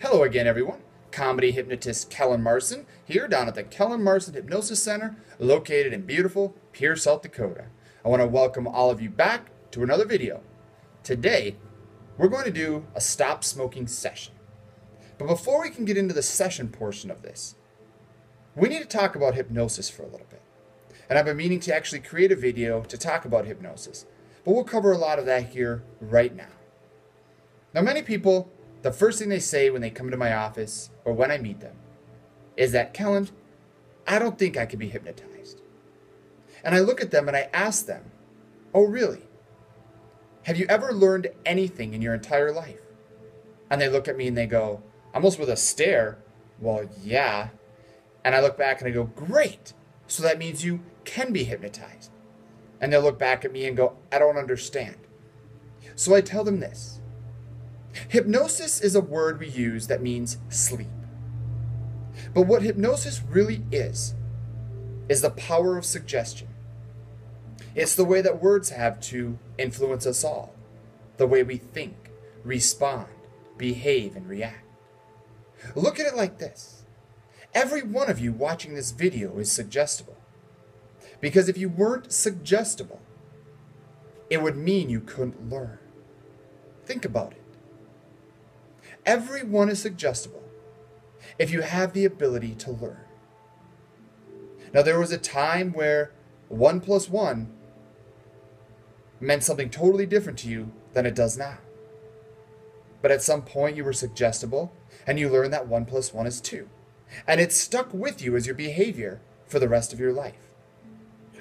Hello again, everyone. Comedy hypnotist Kellen Marson here down at the Kellen Marson Hypnosis Center, located in beautiful Pierce, South Dakota. I want to welcome all of you back to another video. Today, we're going to do a stop smoking session. But before we can get into the session portion of this, we need to talk about hypnosis for a little bit. And I've been meaning to actually create a video to talk about hypnosis, but we'll cover a lot of that here right now. Now, many people, the first thing they say when they come to my office or when I meet them is that, Kellen, I don't think I can be hypnotized. And I look at them and I ask them, oh, really? Have you ever learned anything in your entire life? And they look at me and they go, almost with a stare, well, yeah. And I look back and I go, great. So that means you can be hypnotized. And they'll look back at me and go, I don't understand. So I tell them this. Hypnosis is a word we use that means sleep. But what hypnosis really is the power of suggestion. It's the way that words have to influence us all, the way we think, respond, behave, and react. Look at it like this. Every one of you watching this video is suggestible. Because if you weren't suggestible, it would mean you couldn't learn. Think about it. Everyone is suggestible if you have the ability to learn. Now, there was a time where 1 + 1 meant something totally different to you than it does now. But at some point you were suggestible and you learned that 1 + 1 is 2. And it stuck with you as your behavior for the rest of your life.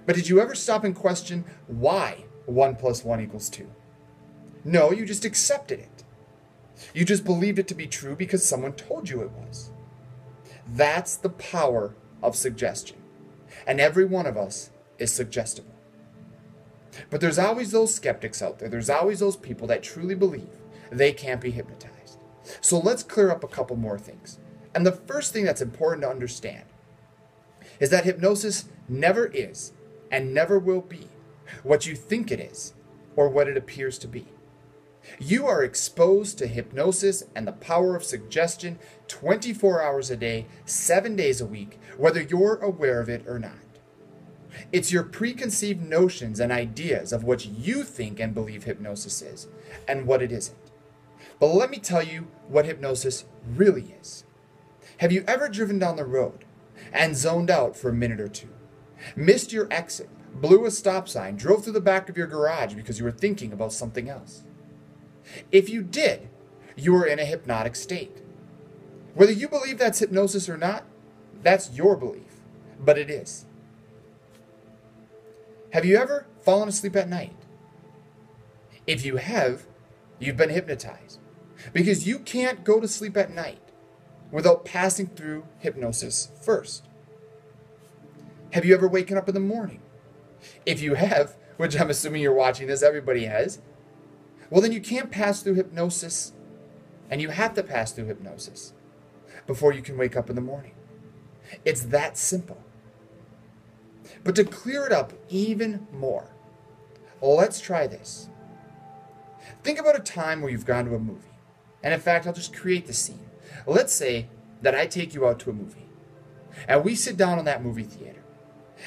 But did you ever stop and question why 1 + 1 = 2? No, you just accepted it. You just believed it to be true because someone told you it was. That's the power of suggestion. And every one of us is suggestible. But there's always those skeptics out there. There's always those people that truly believe they can't be hypnotized. So let's clear up a couple more things. And the first thing that's important to understand is that hypnosis never is and never will be what you think it is or what it appears to be. You are exposed to hypnosis and the power of suggestion 24 hours a day, 7 days a week, whether you're aware of it or not. It's your preconceived notions and ideas of what you think and believe hypnosis is and what it isn't. But let me tell you what hypnosis really is. Have you ever driven down the road and zoned out for a minute or two, missed your exit, blew a stop sign, drove through the back of your garage because you were thinking about something else? If you did, you were in a hypnotic state. Whether you believe that's hypnosis or not, that's your belief, but it is. Have you ever fallen asleep at night? If you have, you've been hypnotized, because you can't go to sleep at night without passing through hypnosis first. Have you ever waken up in the morning? If you have, which I'm assuming you're watching this, everybody has, well, then you can't pass through hypnosis, and you have to pass through hypnosis before you can wake up in the morning. It's that simple. But to clear it up even more, let's try this. Think about a time where you've gone to a movie. And in fact, I'll just create the scene. Let's say that I take you out to a movie, and we sit down in that movie theater,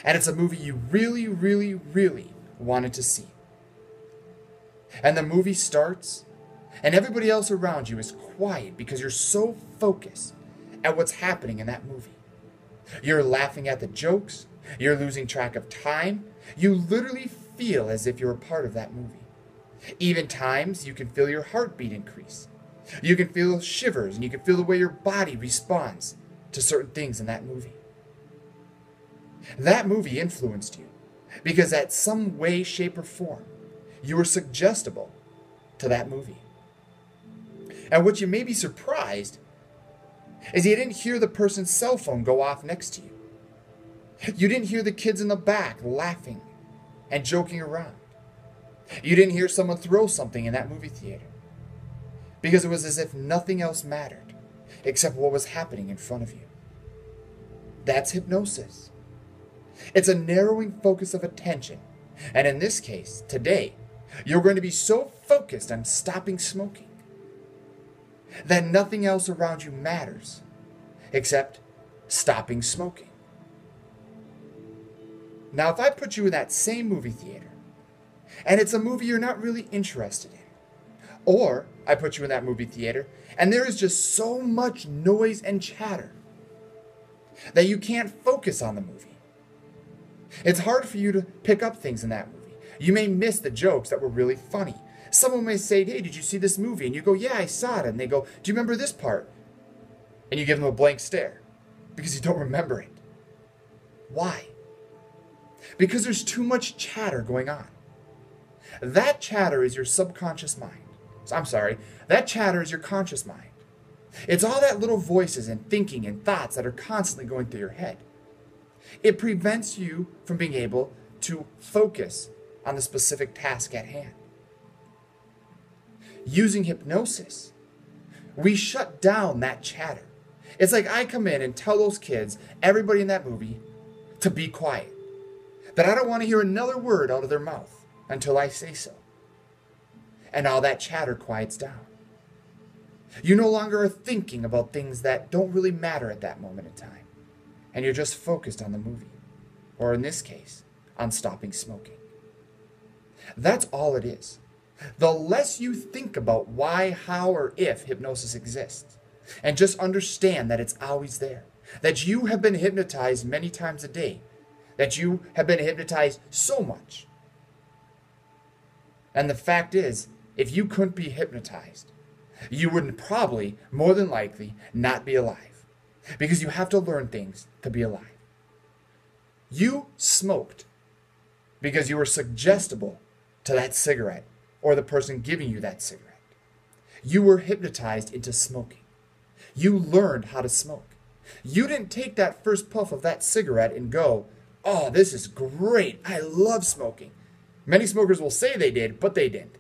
and it's a movie you really, really, really wanted to see. And the movie starts, and everybody else around you is quiet because you're so focused at what's happening in that movie. You're laughing at the jokes, you're losing track of time, you literally feel as if you're a part of that movie. Even times you can feel your heartbeat increase. You can feel shivers, and you can feel the way your body responds to certain things in that movie. That movie influenced you because at some way, shape, or form, you were suggestible to that movie. And what you may be surprised is you didn't hear the person's cell phone go off next to you. You didn't hear the kids in the back laughing and joking around. You didn't hear someone throw something in that movie theater because it was as if nothing else mattered except what was happening in front of you. That's hypnosis. It's a narrowing focus of attention. And in this case, today, you're going to be so focused on stopping smoking that nothing else around you matters except stopping smoking. Now, if I put you in that same movie theater, and it's a movie you're not really interested in, or I put you in that movie theater, and there is just so much noise and chatter that you can't focus on the movie. It's hard for you to pick up things in that movie. You may miss the jokes that were really funny. Someone may say, hey, did you see this movie? And you go, yeah, I saw it. And they go, do you remember this part? And you give them a blank stare because you don't remember it. Why? Because there's too much chatter going on. That chatter is your subconscious mind. That chatter is your conscious mind. It's all that little voices and thinking and thoughts that are constantly going through your head. It prevents you from being able to focus on the specific task at hand. Using hypnosis, we shut down that chatter. It's like I come in and tell those kids, everybody in that movie, to be quiet. That I don't want to hear another word out of their mouth until I say so. And all that chatter quiets down. You no longer are thinking about things that don't really matter at that moment in time. And you're just focused on the movie. Or in this case, on stopping smoking. That's all it is. The less you think about why, how, or if hypnosis exists, and just understand that it's always there, that you have been hypnotized many times a day, that you have been hypnotized so much. And the fact is, if you couldn't be hypnotized, you would probably, more than likely, not be alive. Because you have to learn things to be alive. You smoked because you were suggestible to that cigarette or the person giving you that cigarette. You were hypnotized into smoking. You learned how to smoke. You didn't take that first puff of that cigarette and go, oh, this is great. I love smoking. Many smokers will say they did, but they didn't.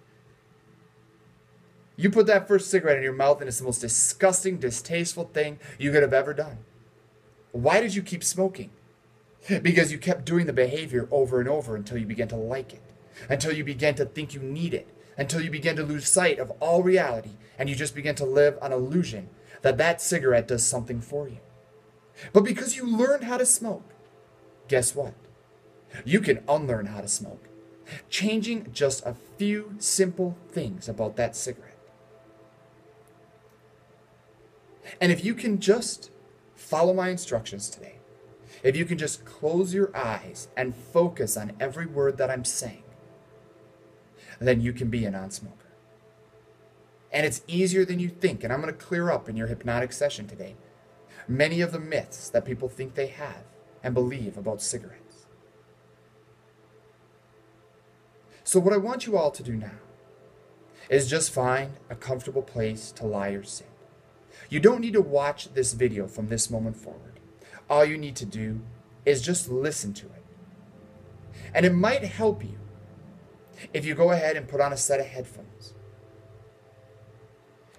You put that first cigarette in your mouth and it's the most disgusting, distasteful thing you could have ever done. Why did you keep smoking? Because you kept doing the behavior over and over until you began to like it, until you began to think you need it, until you began to lose sight of all reality and you just began to live an illusion that that cigarette does something for you. But because you learned how to smoke, guess what? You can unlearn how to smoke, changing just a few simple things about that cigarette. And if you can just follow my instructions today, if you can just close your eyes and focus on every word that I'm saying, then you can be a non-smoker. And it's easier than you think, and I'm going to clear up in your hypnotic session today many of the myths that people think they have and believe about cigarettes. So what I want you all to do now is just find a comfortable place to lie or sit. You don't need to watch this video from this moment forward. All you need to do is just listen to it. And it might help you if you go ahead and put on a set of headphones.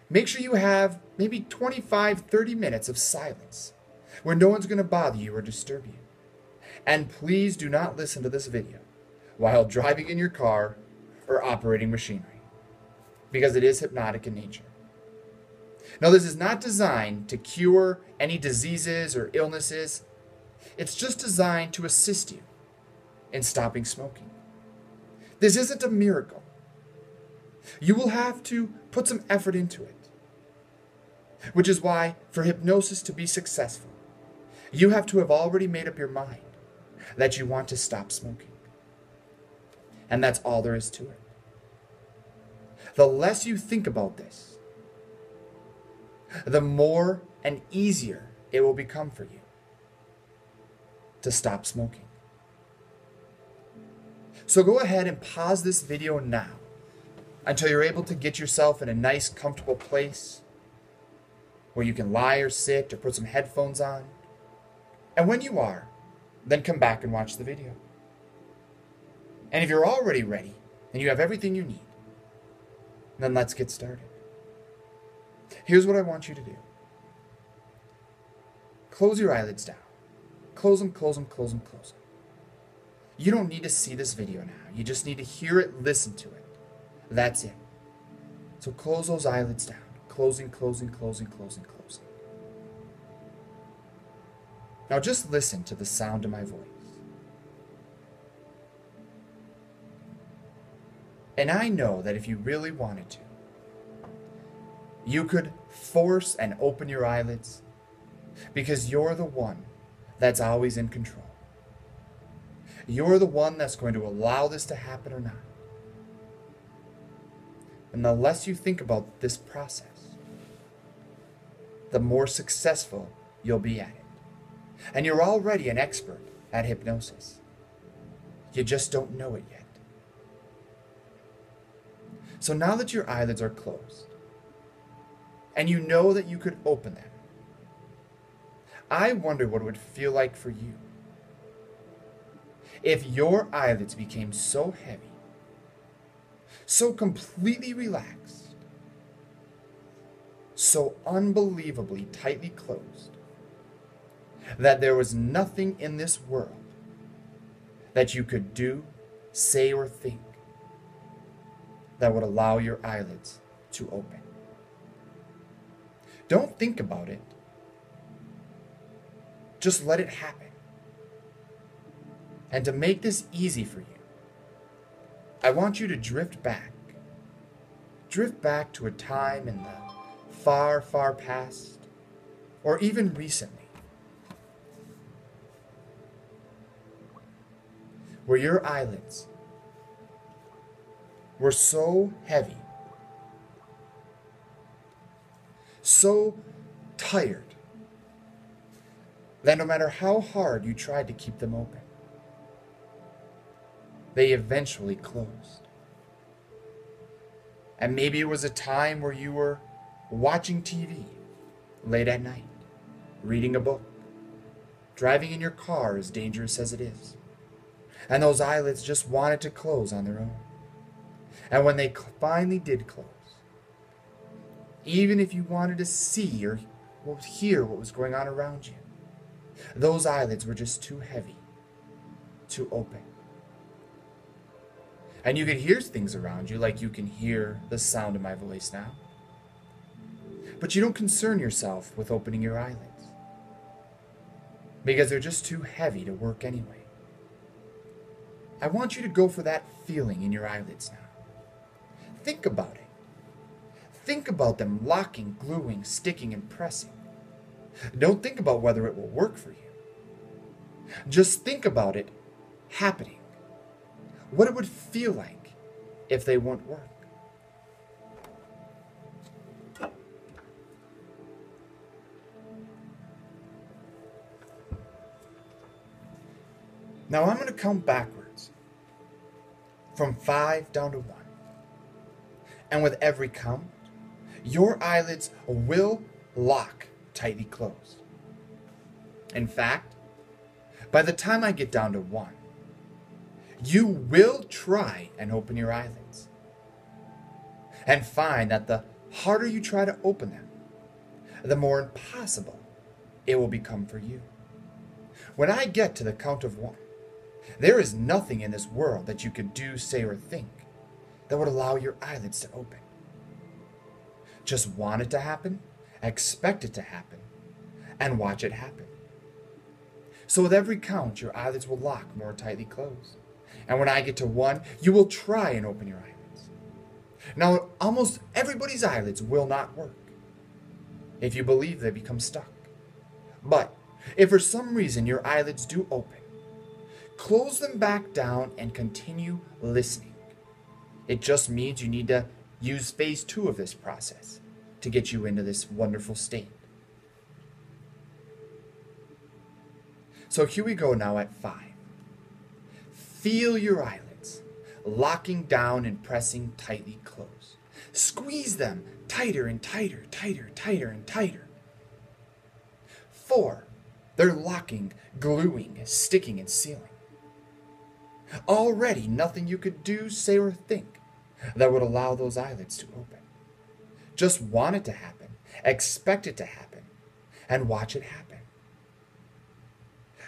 Make sure you have maybe 25-30 minutes of silence where no one's going to bother you or disturb you. And please do not listen to this video while driving in your car or operating machinery, because it is hypnotic in nature. Now, this is not designed to cure any diseases or illnesses. It's just designed to assist you in stopping smoking. This isn't a miracle. You will have to put some effort into it. Which is why, for hypnosis to be successful, you have to have already made up your mind that you want to stop smoking. And that's all there is to it. The less you think about this, the more and easier it will become for you to stop smoking. So go ahead and pause this video now until you're able to get yourself in a nice, comfortable place where you can lie or sit or put some headphones on. And when you are, then come back and watch the video. And if you're already ready and you have everything you need, then let's get started. Here's what I want you to do. Close your eyelids down. Close them, close them, close them, close them. You don't need to see this video now. You just need to hear it, listen to it. That's it. So close those eyelids down. closing, closing, closing, closing, closing. Now just listen to the sound of my voice. And I know that if you really wanted to, you could force and open your eyelids because you're the one that's always in control. You're the one that's going to allow this to happen or not. And the less you think about this process, the more successful you'll be at it. And you're already an expert at hypnosis. You just don't know it yet. So now that your eyelids are closed, and you know that you could open them, I wonder what it would feel like for you if your eyelids became so heavy, so completely relaxed, so unbelievably tightly closed, that there was nothing in this world that you could do, say, or think that would allow your eyelids to open. Don't think about it. Just let it happen. And to make this easy for you, I want you to drift back. Drift back to a time in the far, far past, or even recently, where your eyelids were so heavy, so tired, that no matter how hard you tried to keep them open, they eventually closed. And maybe it was a time where you were watching TV late at night, reading a book, driving in your car, as dangerous as it is, and those eyelids just wanted to close on their own. And when they finally did close, even if you wanted to see or hear what was going on around you, those eyelids were just too heavy to open. And you could hear things around you, like you can hear the sound of my voice now. But you don't concern yourself with opening your eyelids, because they're just too heavy to work anyway. I want you to go for that feeling in your eyelids now. Think about it. Think about them locking, gluing, sticking, and pressing. Don't think about whether it will work for you. Just think about it happening. What it would feel like if they won't work. Now I'm going to count backwards from 5 down to 1. And with every count, your eyelids will lock tightly closed. In fact, by the time I get down to 1, you will try and open your eyelids and find that the harder you try to open them, the more impossible it will become for you. When I get to the count of 1, there is nothing in this world that you could do, say, or think that would allow your eyelids to open. Just want it to happen, expect it to happen, and watch it happen. So with every count, your eyelids will lock more tightly closed. And when I get to 1, you will try and open your eyelids. Now, almost everybody's eyelids will not work if you believe they become stuck. But if for some reason your eyelids do open, close them back down and continue listening. It just means you need to use phase 2 of this process to get you into this wonderful state. So here we go now at 5. Feel your eyelids locking down and pressing tightly closed. Squeeze them tighter and tighter, tighter, tighter, and tighter. 4. They're locking, gluing, sticking, and sealing. Already nothing you could do, say, or think that would allow those eyelids to open. Just want it to happen, expect it to happen, and watch it happen.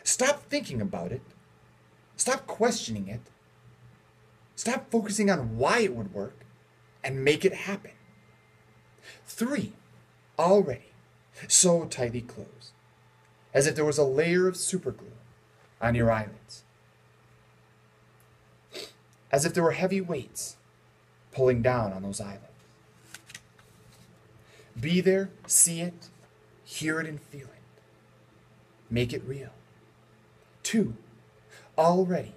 Stop thinking about it. Stop questioning it. Stop focusing on why it would work, and make it happen. 3 already, so tightly closed, as if there was a layer of superglue on your eyelids, as if there were heavy weights pulling down on those eyelids. Be there, see it, hear it, and feel it. Make it real. 2, already,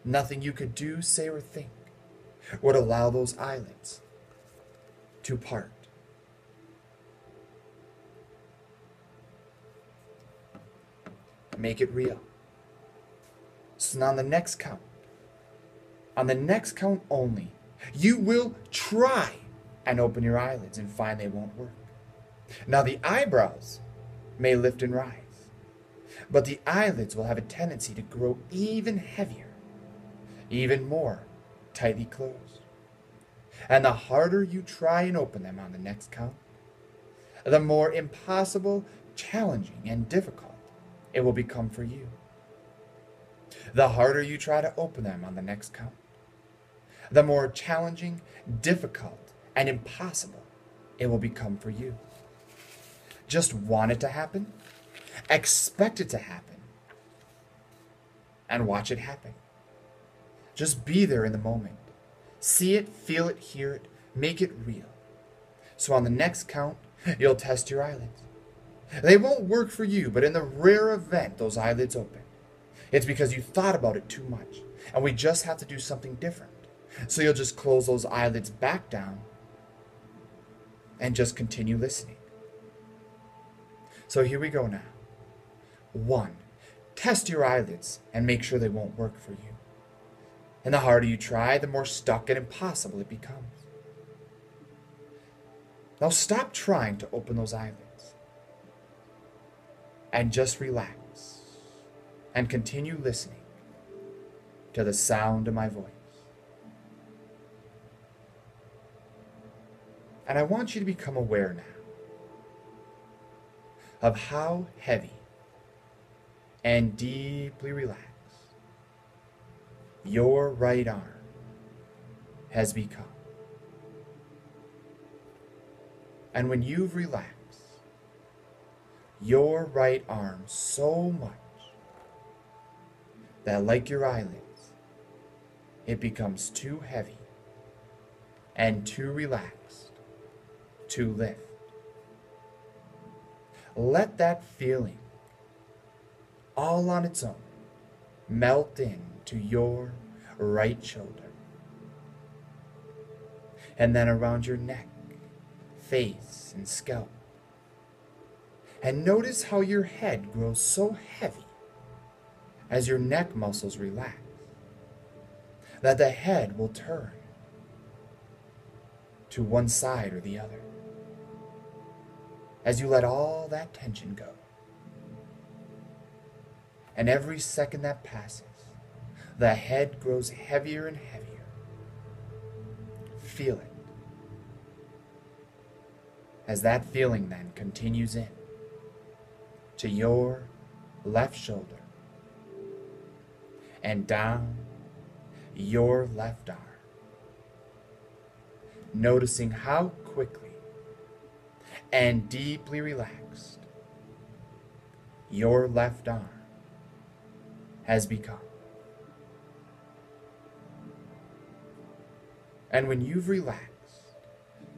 nothing you could do, say, or think would allow those eyelids to part. Make it real. So now on the next count only, you will try and open your eyelids and find they won't work. Now the eyebrows may lift and rise, but the eyelids will have a tendency to grow even heavier, even more tightly closed. And the harder you try and open them on the next count, the more impossible, challenging, and difficult it will become for you. The harder you try to open them on the next count, the more challenging, difficult, and impossible it will become for you. Just want it to happen, expect it to happen, and watch it happen. Just be there in the moment. See it, feel it, hear it, make it real. So on the next count, you'll test your eyelids. They won't work for you, but in the rare event those eyelids open, it's because you thought about it too much, and we just have to do something different. So you'll just close those eyelids back down and just continue listening. So here we go now. 1, test your eyelids and make sure they won't work for you. And the harder you try, the more stuck and impossible it becomes. Now stop trying to open those eyelids and just relax and continue listening to the sound of my voice. And I want you to become aware now of how heavy and deeply relaxed your right arm has become. And when you've relaxed your right arm so much that, like your eyelids, it becomes too heavy and too relaxed to lift. Let that feeling, all on its own, melt into your right shoulder, and then around your neck, face, and scalp. And notice how your head grows so heavy as your neck muscles relax, that the head will turn to one side or the other as you let all that tension go. And every second that passes, the head grows heavier and heavier. Feel it. As that feeling then continues in to your left shoulder and down your left arm, noticing how quickly and deeply relaxed your left arm has become. And when you've relaxed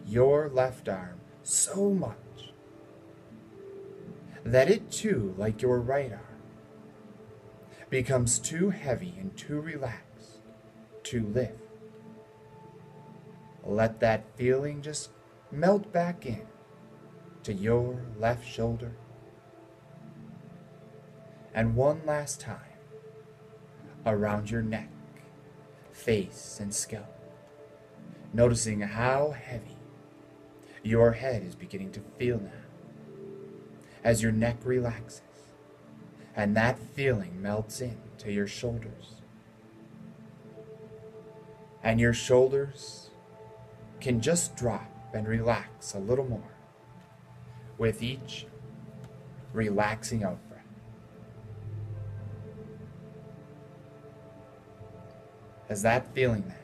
your left arm so much that it too, like your right arm, becomes too heavy and too relaxed to lift, let that feeling just melt back in to your left shoulder. And one last time around your neck, face, and scalp, noticing how heavy your head is beginning to feel now as your neck relaxes and that feeling melts into your shoulders. And your shoulders can just drop and relax a little more with each relaxing out breath. As that feeling then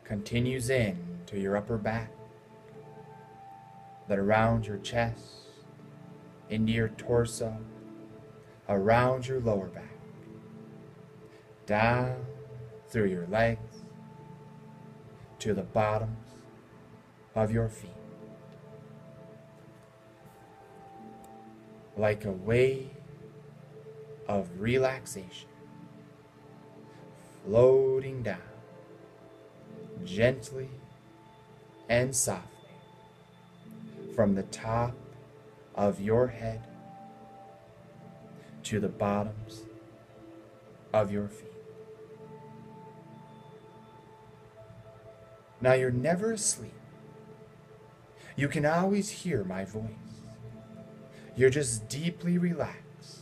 continues in to your upper back, then around your chest, into your torso, around your lower back, down through your legs to the bottoms of your feet. Like a wave of relaxation floating down gently and softly from the top of your head to the bottoms of your feet. Now you're never asleep. You can always hear my voice. You're just deeply relaxed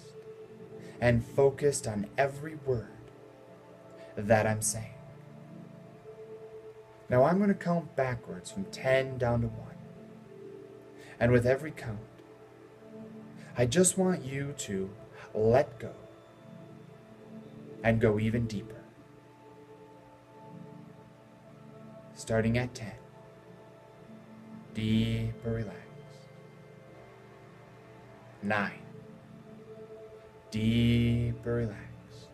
and focused on every word that I'm saying. Now I'm going to count backwards from 10 down to 1. And with every count, I just want you to let go and go even deeper. Starting at 10. Deeper relax. 9. Deeper relaxed.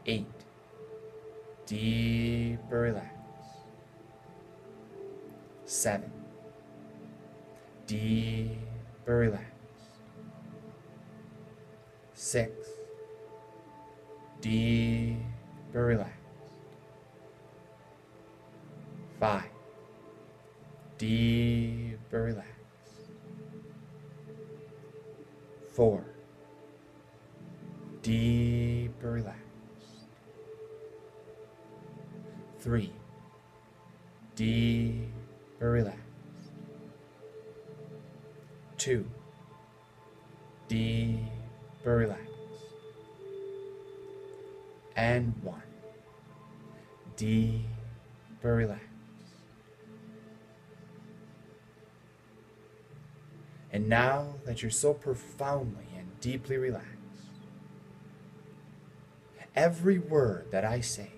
8. Deeper relaxed. 7. Deeper relaxed. 6. Deeper relaxed. 5. Deeper relaxed. 4. Deeper relaxed. 3. Deeper relaxed. 2. Deeper relaxed. And 1. Deeper relaxed. And now that you're so profoundly and deeply relaxed, every word that I say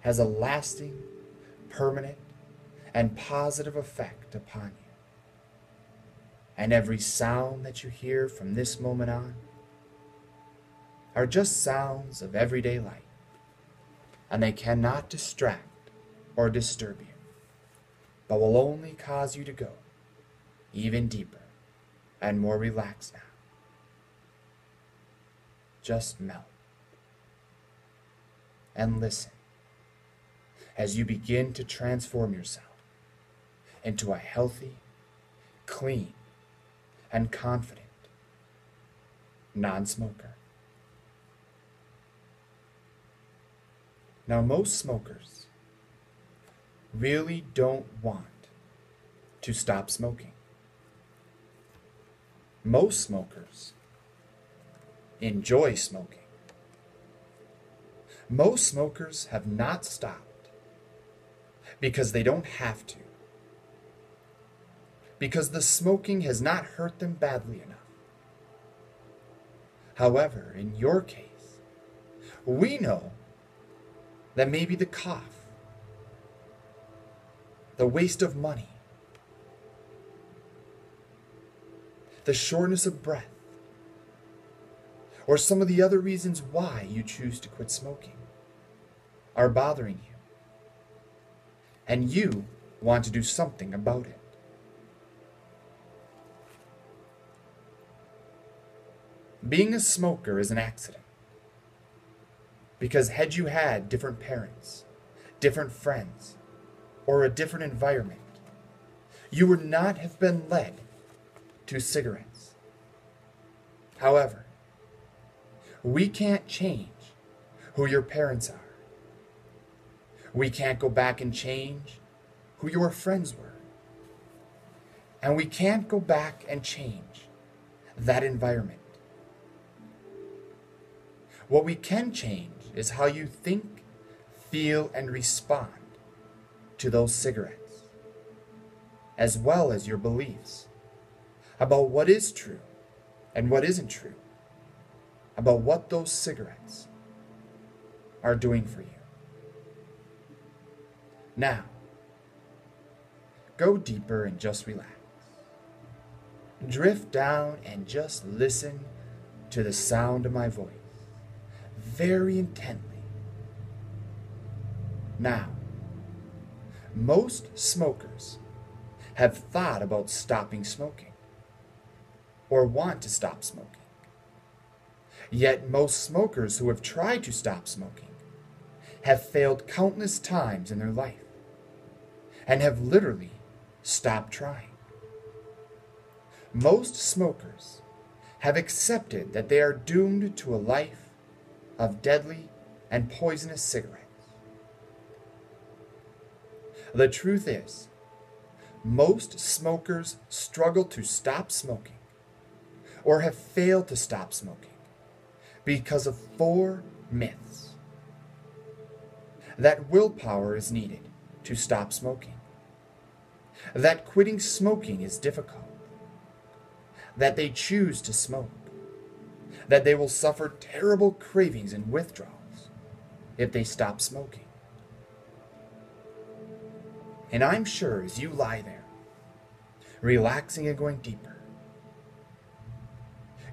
has a lasting, permanent, and positive effect upon you. And every sound that you hear from this moment on are just sounds of everyday life, and they cannot distract or disturb you, but will only cause you to go even deeper and more relaxed now. Just melt and listen as you begin to transform yourself into a healthy, clean, and confident non-smoker. Now, most smokers really don't want to stop smoking. Most smokers enjoy smoking. Most smokers have not stopped because they don't have to, because the smoking has not hurt them badly enough. However, in your case, we know that maybe the cough, the waste of money, the shortness of breath, or some of the other reasons why you choose to quit smoking are bothering you, and you want to do something about it. Being a smoker is an accident, because had you had different parents, different friends, or a different environment, you would not have been led to cigarettes. However, we can't change who your parents are. We can't go back and change who your friends were. And we can't go back and change that environment. What we can change is how you think, feel, and respond to those cigarettes, as well as your beliefs about what is true and what isn't true, about what those cigarettes are doing for you. Now, go deeper and just relax. Drift down and just listen to the sound of my voice very intently. Now, most smokers have thought about stopping smoking or want to stop smoking. Yet most smokers who have tried to stop smoking have failed countless times in their life and have literally stopped trying. Most smokers have accepted that they are doomed to a life of deadly and poisonous cigarettes. The truth is, most smokers struggle to stop smoking or have failed to stop smoking because of 4 myths. That willpower is needed to stop smoking. That quitting smoking is difficult. That they choose to smoke. That they will suffer terrible cravings and withdrawals if they stop smoking. And I'm sure as you lie there, relaxing and going deeper,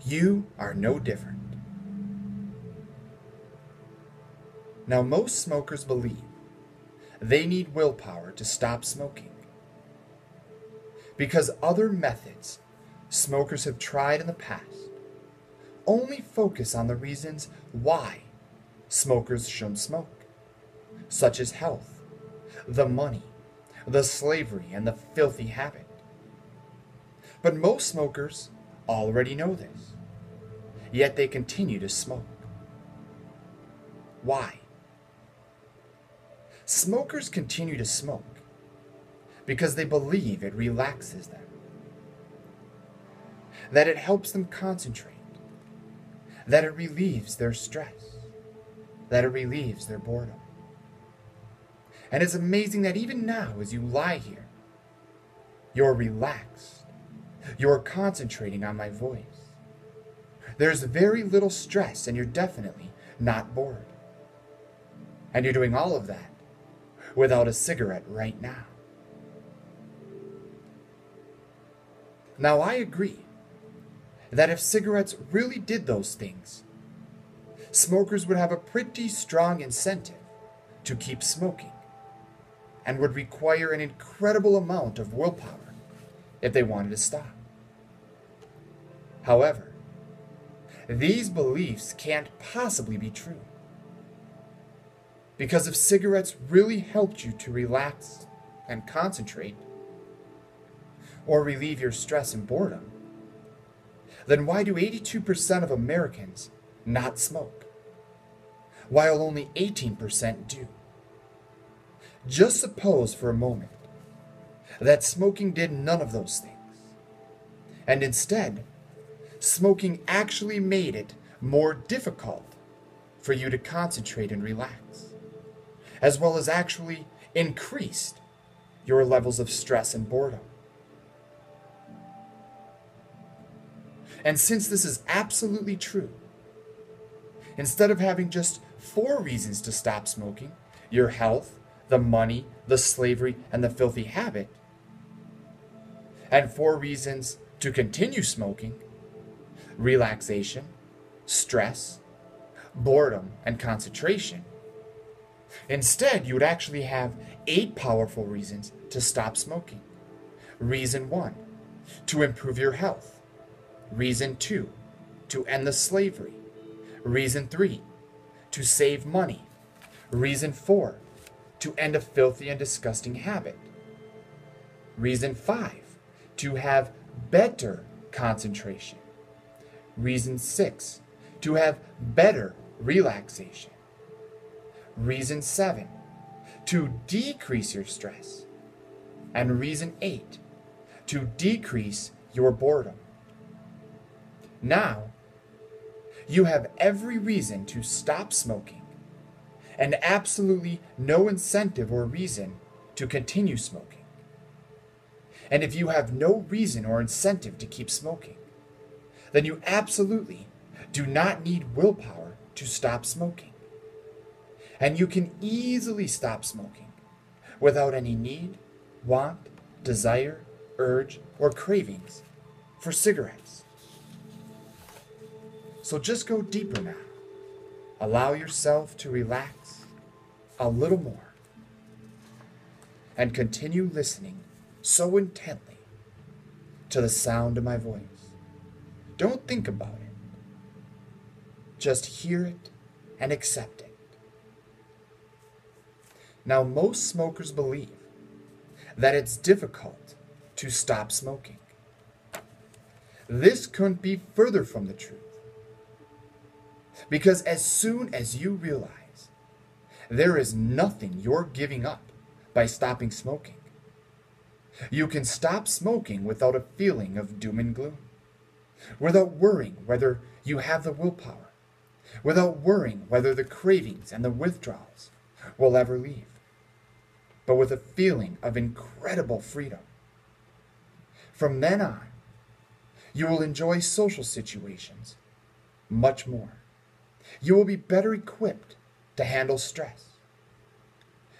you are no different. Now, most smokers believe they need willpower to stop smoking because other methods smokers have tried in the past only focus on the reasons why smokers shouldn't smoke, such as health, the money, the slavery, and the filthy habit. But most smokers already know this, yet they continue to smoke. Why? Smokers continue to smoke because they believe it relaxes them, that it helps them concentrate, that it relieves their stress, that it relieves their boredom. And it's amazing that even now, as you lie here, you're relaxed. You're concentrating on my voice. There's very little stress, and you're definitely not bored. And you're doing all of that without a cigarette right now. Now, I agree that if cigarettes really did those things, smokers would have a pretty strong incentive to keep smoking and would require an incredible amount of willpower if they wanted to stop. However, these beliefs can't possibly be true. Because if cigarettes really helped you to relax and concentrate, or relieve your stress and boredom, then why do 82% of Americans not smoke, while only 18% do? Just suppose for a moment that smoking did none of those things, and instead, smoking actually made it more difficult for you to concentrate and relax, as well as actually increased your levels of stress and boredom. And since this is absolutely true, instead of having just 4 reasons to stop smoking, your health, the money, the slavery, and the filthy habit, and 4 reasons to continue smoking, relaxation, stress, boredom, and concentration, instead you would actually have 8 powerful reasons to stop smoking. Reason 1, to improve your health. Reason 2, to end the slavery. Reason 3, to save money. Reason 4, to end a filthy and disgusting habit. Reason 5, to have better concentration. Reason 6, to have better relaxation. Reason 7, to decrease your stress. And reason 8, to decrease your boredom. Now, you have every reason to stop smoking, and absolutely no incentive or reason to continue smoking. And if you have no reason or incentive to keep smoking, then you absolutely do not need willpower to stop smoking. And you can easily stop smoking without any need, want, desire, urge, or cravings for cigarettes. So just go deeper now. Allow yourself to relax a little more and continue listening so intently to the sound of my voice. Don't think about it. Just hear it and accept it. Now, most smokers believe that it's difficult to stop smoking. This couldn't be further from the truth. Because as soon as you realize there is nothing you're giving up by stopping smoking, you can stop smoking without a feeling of doom and gloom, without worrying whether you have the willpower, without worrying whether the cravings and the withdrawals will ever leave, but with a feeling of incredible freedom. From then on, you will enjoy social situations much more. You will be better equipped to handle stress.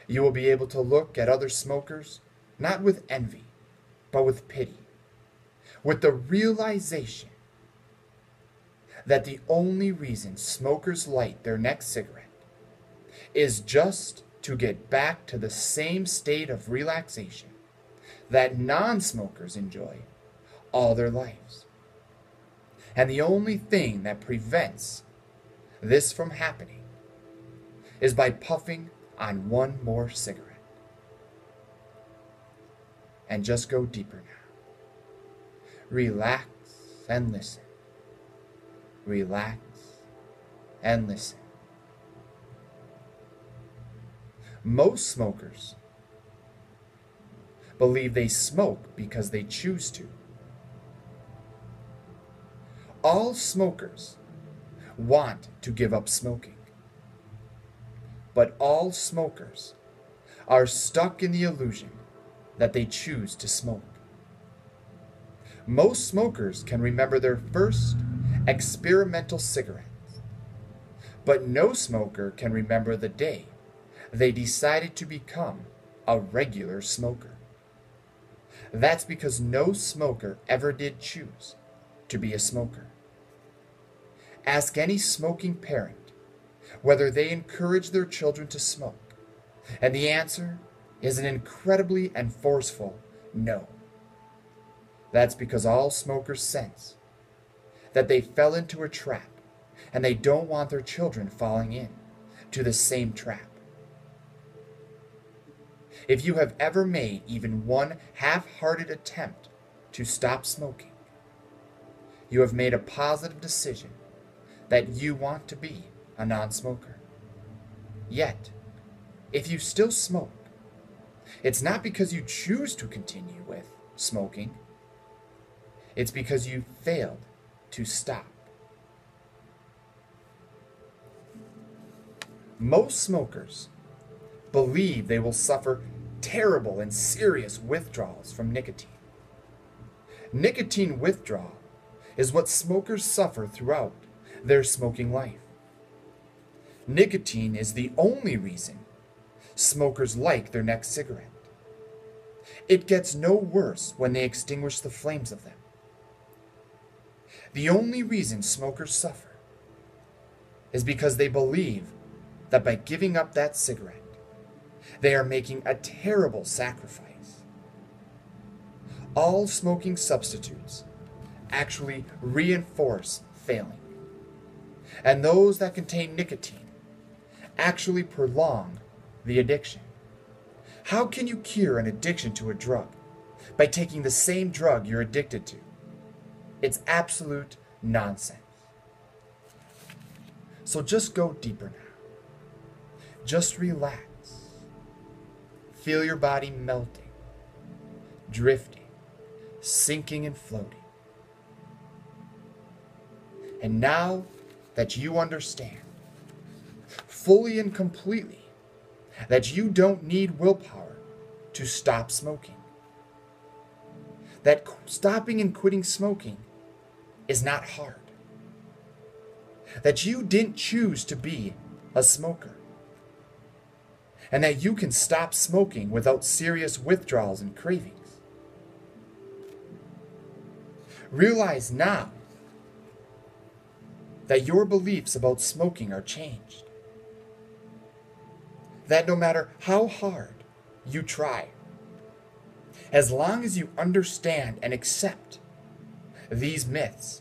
You will be able to look at other smokers not with envy, but with pity, with the realization that the only reason smokers light their next cigarette is just to get back to the same state of relaxation that non-smokers enjoy all their lives. And the only thing that prevents this from happening is by puffing on one more cigarette. And just go deeper now. Relax and listen. Relax and listen. Most smokers believe they smoke because they choose to. All smokers want to give up smoking. But all smokers are stuck in the illusion that they choose to smoke. Most smokers can remember their first experimental cigarettes, but no smoker can remember the day they decided to become a regular smoker. That's because no smoker ever did choose to be a smoker. Ask any smoking parent whether they encourage their children to smoke, and the answer is an incredibly and forceful no. That's because all smokers sense that they fell into a trap, and they don't want their children falling in to the same trap. If you have ever made even one half-hearted attempt to stop smoking, you have made a positive decision that you want to be a non-smoker. Yet, if you still smoke, it's not because you choose to continue with smoking. It's because you failed to stop. Most smokers believe they will suffer terrible and serious withdrawals from nicotine. Nicotine withdrawal is what smokers suffer throughout their smoking life. Nicotine is the only reason smokers like their next cigarette. It gets no worse when they extinguish the flames of them. The only reason smokers suffer is because they believe that by giving up that cigarette, they are making a terrible sacrifice. All smoking substitutes actually reinforce failing, and those that contain nicotine actually prolong the addiction. How can you cure an addiction to a drug by taking the same drug you're addicted to? It's absolute nonsense. So just go deeper now. Just relax. Feel your body melting, drifting, sinking and floating. And now that you understand fully and completely that you don't need willpower to stop smoking, that stopping and quitting smoking is not hard, that you didn't choose to be a smoker, and that you can stop smoking without serious withdrawals and cravings, Realize now that your beliefs about smoking are changed. That no matter how hard you try, as long as you understand and accept these myths,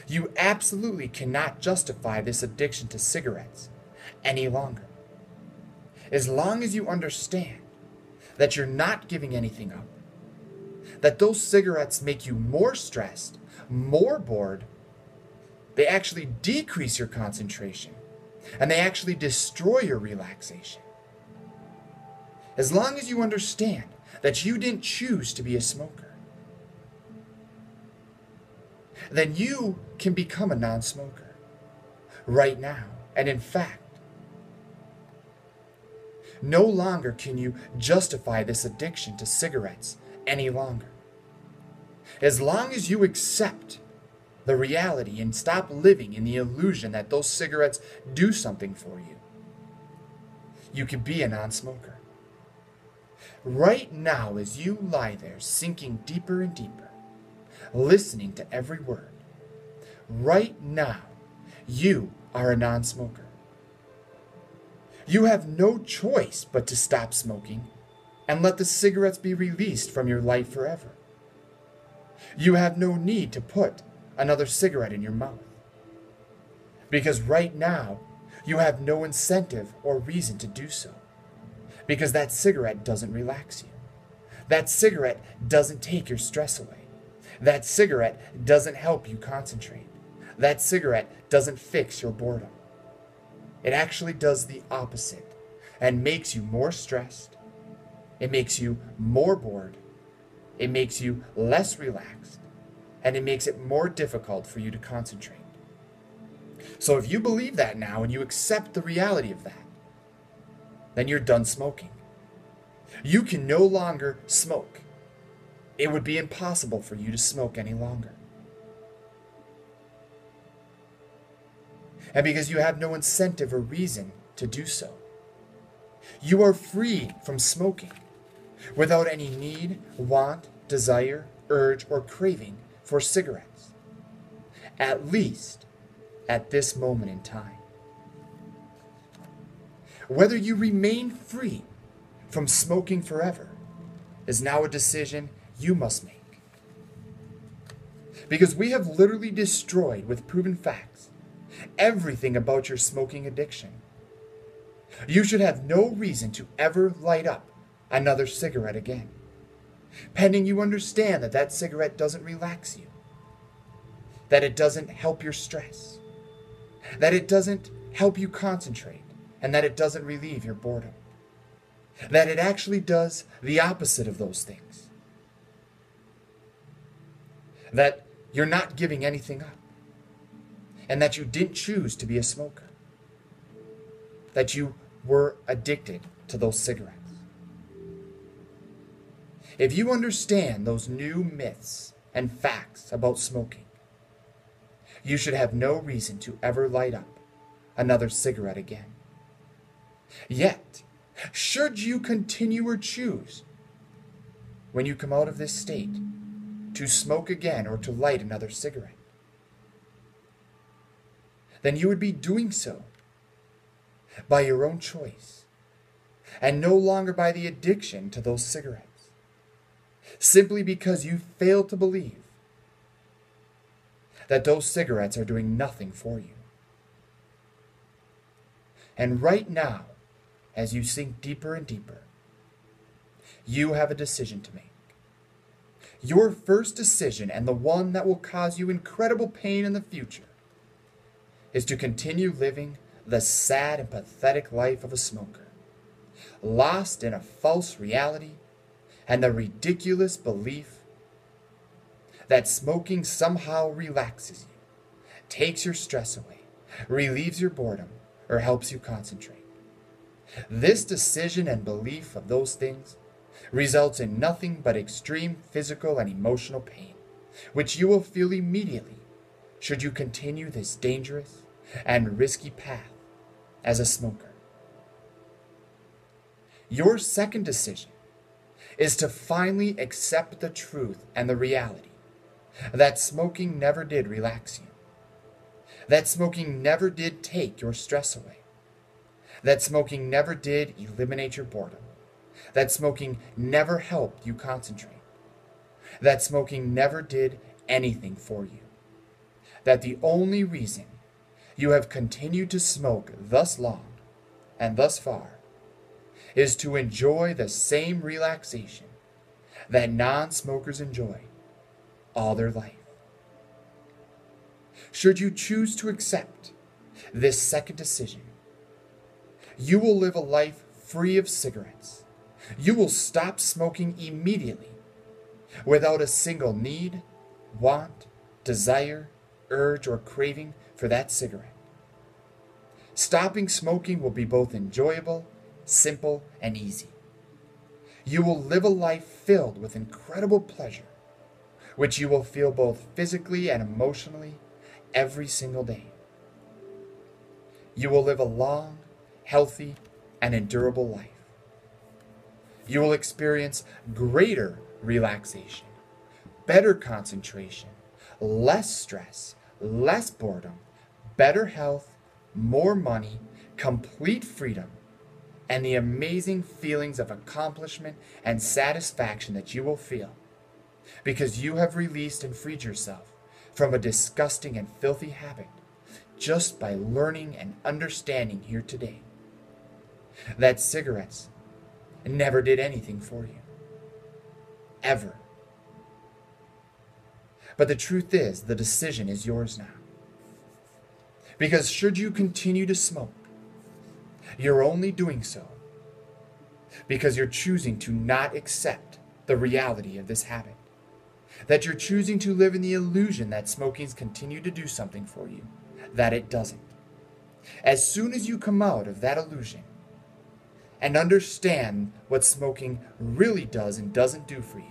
you absolutely cannot justify this addiction to cigarettes any longer. As long as you understand that you're not giving anything up, that those cigarettes make you more stressed, more bored, they actually decrease your concentration, and they actually destroy your relaxation. As long as you understand that you didn't choose to be a smoker, then you can become a non-smoker right now. And in fact, no longer can you justify this addiction to cigarettes any longer. As long as you accept the reality and stop living in the illusion that those cigarettes do something for you, you can be a non-smoker. Right now, as you lie there sinking deeper and deeper, listening to every word, right now, you are a non-smoker. You have no choice but to stop smoking and let the cigarettes be released from your life forever. You have no need to put another cigarette in your mouth, because right now, you have no incentive or reason to do so, because that cigarette doesn't relax you. That cigarette doesn't take your stress away. That cigarette doesn't help you concentrate. That cigarette doesn't fix your boredom. It actually does the opposite and makes you more stressed. It makes you more bored. It makes you less relaxed. And it makes it more difficult for you to concentrate. So if you believe that now and you accept the reality of that, then you're done smoking. You can no longer smoke. It would be impossible for you to smoke any longer. And because you have no incentive or reason to do so, you are free from smoking without any need, want, desire, urge, or craving for cigarettes, at least at this moment in time. Whether you remain free from smoking forever is now a decision you must make. Because we have literally destroyed, with proven facts, everything about your smoking addiction. You should have no reason to ever light up another cigarette again, pending you understand that that cigarette doesn't relax you, that it doesn't help your stress, that it doesn't help you concentrate, and that it doesn't relieve your boredom, that it actually does the opposite of those things, that you're not giving anything up, and that you didn't choose to be a smoker, that you were addicted to those cigarettes. If you understand those new myths and facts about smoking, you should have no reason to ever light up another cigarette again. Yet, should you continue or choose, when you come out of this state, to smoke again or to light another cigarette, then you would be doing so by your own choice, and no longer by the addiction to those cigarettes, simply because you fail to believe that those cigarettes are doing nothing for you. And right now, as you sink deeper and deeper, you have a decision to make. Your first decision, and the one that will cause you incredible pain in the future, is to continue living the sad and pathetic life of a smoker, lost in a false reality and the ridiculous belief that smoking somehow relaxes you, takes your stress away, relieves your boredom, or helps you concentrate. This decision and belief of those things results in nothing but extreme physical and emotional pain, which you will feel immediately should you continue this dangerous and risky path as a smoker. Your second decision is to finally accept the truth and the reality that smoking never did relax you, that smoking never did take your stress away, that smoking never did eliminate your boredom, that smoking never helped you concentrate, that smoking never did anything for you, that the only reason you have continued to smoke thus long and thus far is to enjoy the same relaxation that non-smokers enjoy all their life. Should you choose to accept this second decision, you will live a life free of cigarettes. You will stop smoking immediately without a single need, want, desire, urge, or craving for that cigarette. Stopping smoking will be both enjoyable, simple, and easy. You will live a life filled with incredible pleasure, which you will feel both physically and emotionally every single day. You will live a long, healthy, and endurable life. You will experience greater relaxation, better concentration, less stress, less boredom, better health, more money, complete freedom, and the amazing feelings of accomplishment and satisfaction that you will feel because you have released and freed yourself from a disgusting and filthy habit just by learning and understanding here today that cigarettes never did anything for you. Ever. But the truth is, the decision is yours now. Because should you continue to smoke, you're only doing so because you're choosing to not accept the reality of this habit. That you're choosing to live in the illusion that smoking's continue to do something for you, that it doesn't. As soon as you come out of that illusion and understand what smoking really does and doesn't do for you,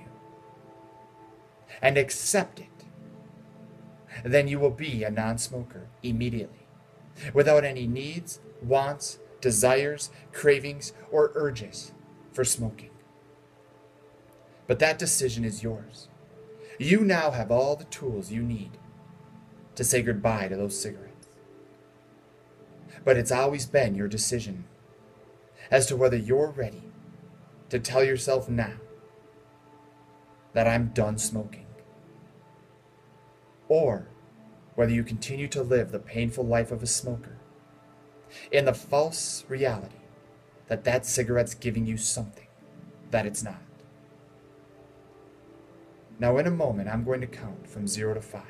and accept it, then you will be a non-smoker immediately, without any needs, wants, desires, cravings, or urges for smoking. But that decision is yours. You now have all the tools you need to say goodbye to those cigarettes. But it's always been your decision as to whether you're ready to tell yourself now that I'm done smoking, or whether you continue to live the painful life of a smoker in the false reality that that cigarette's giving you something that it's not. Now in a moment, I'm going to count from 0 to 5.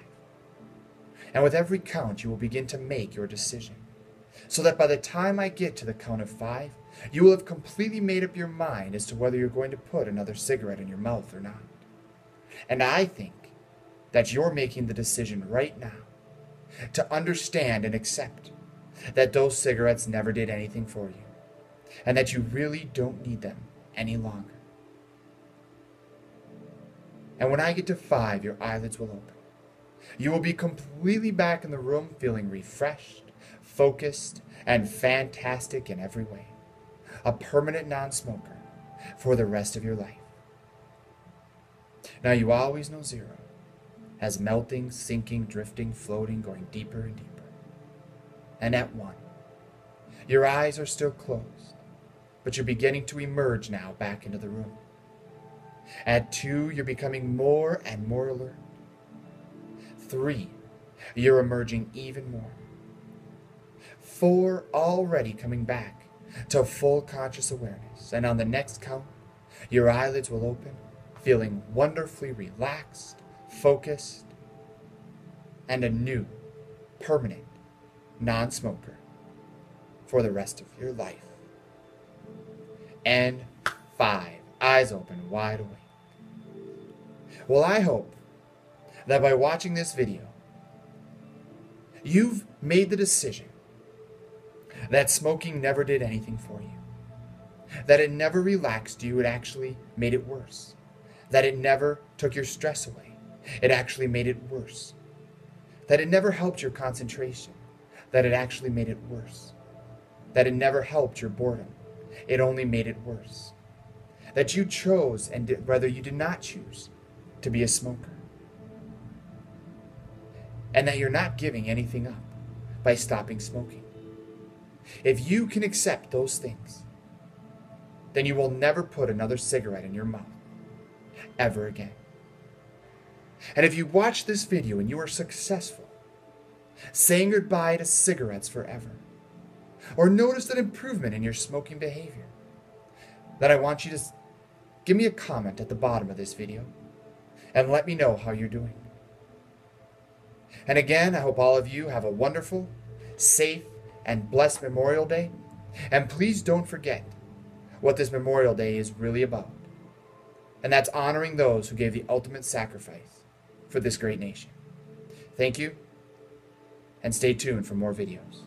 And with every count, you will begin to make your decision, so that by the time I get to the count of 5, you will have completely made up your mind as to whether you're going to put another cigarette in your mouth or not. And I think that you're making the decision right now to understand and accept that those cigarettes never did anything for you, and that you really don't need them any longer. And when I get to 5, your eyelids will open. You will be completely back in the room, feeling refreshed, focused, and fantastic in every way. A permanent non-smoker for the rest of your life. Now you always know 0 as melting, sinking, drifting, floating, going deeper and deeper. And at 1, your eyes are still closed, but you're beginning to emerge now back into the room. At 2, you're becoming more and more alert. 3, you're emerging even more. 4, already coming back to full conscious awareness. And on the next count, your eyelids will open, feeling wonderfully relaxed, focused, and a new, permanent non-smoker for the rest of your life. And 5, eyes open, wide awake. Well, I hope that by watching this video, you've made the decision that smoking never did anything for you, that it never relaxed you, it actually made it worse, that it never took your stress away, it actually made it worse, that it never helped your concentration, that it actually made it worse, that it never helped your boredom, it only made it worse, that you chose, and whether you did not choose, to be a smoker. and that you're not giving anything up by stopping smoking. If you can accept those things, then you will never put another cigarette in your mouth ever again. And if you watch this video and you are successful, saying goodbye to cigarettes forever, or noticed an improvement in your smoking behavior, then I want you to give me a comment at the bottom of this video and let me know how you're doing. And again, I hope all of you have a wonderful, safe, and blessed Memorial Day. And please don't forget what this Memorial Day is really about. And that's honoring those who gave the ultimate sacrifice for this great nation. Thank you, and stay tuned for more videos.